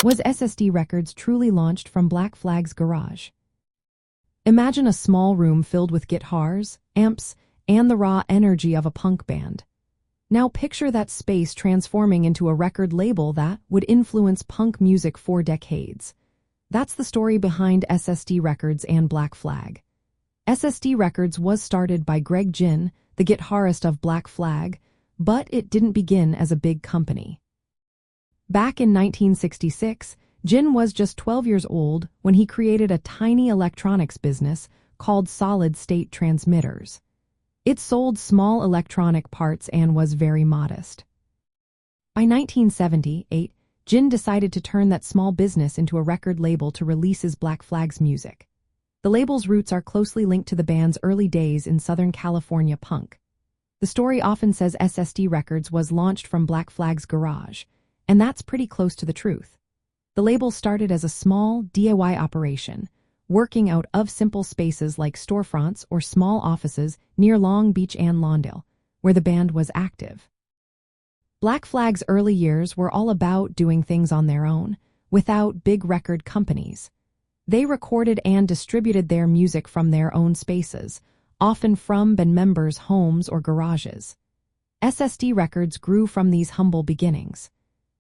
Was SST Records truly launched from Black Flag's garage? Imagine a small room filled with guitars, amps, and the raw energy of a punk band. Now picture that space transforming into a record label that would influence punk music for decades. That's the story behind SST Records and Black Flag. SST Records was started by Greg Ginn, the guitarist of Black Flag, but it didn't begin as a big company. Back in 1966, Ginn was just 12 years old when he created a tiny electronics business called Solid State Transmitters. It sold small electronic parts and was very modest. By 1978, Ginn decided to turn that small business into a record label to release his Black Flag's music. The label's roots are closely linked to the band's early days in Southern California punk. The story often says SST Records was launched from Black Flag's garage, and that's pretty close to the truth. The label started as a small DIY operation, working out of simple spaces like storefronts or small offices near Long Beach and Lawndale, where the band was active. Black Flag's early years were all about doing things on their own, without big record companies. They recorded and distributed their music from their own spaces, often from band members' homes or garages. SST Records grew from these humble beginnings.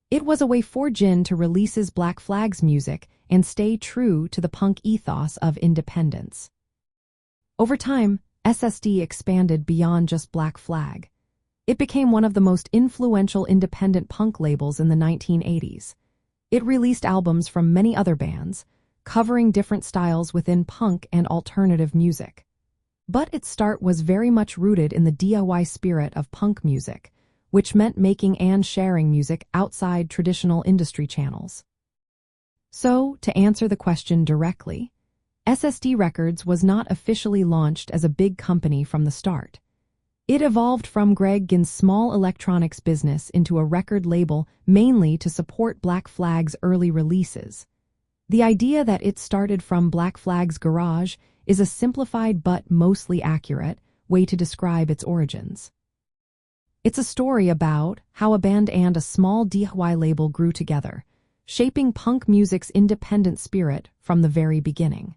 It was a way for Ginn to release his Black Flag's music and stay true to the punk ethos of independence. Over time, SST expanded beyond just Black Flag. It became one of the most influential independent punk labels in the 1980s. It released albums from many other bands, covering different styles within punk and alternative music. But its start was very much rooted in the DIY spirit of punk music, which meant making and sharing music outside traditional industry channels. So, to answer the question directly, SST Records was not officially launched as a big company from the start. It evolved from Greg Ginn's small electronics business into a record label mainly to support Black Flag's early releases. The idea that it started from Black Flag's garage is a simplified but mostly accurate way to describe its origins. It's a story about how a band and a small DIY label grew together, shaping punk music's independent spirit from the very beginning.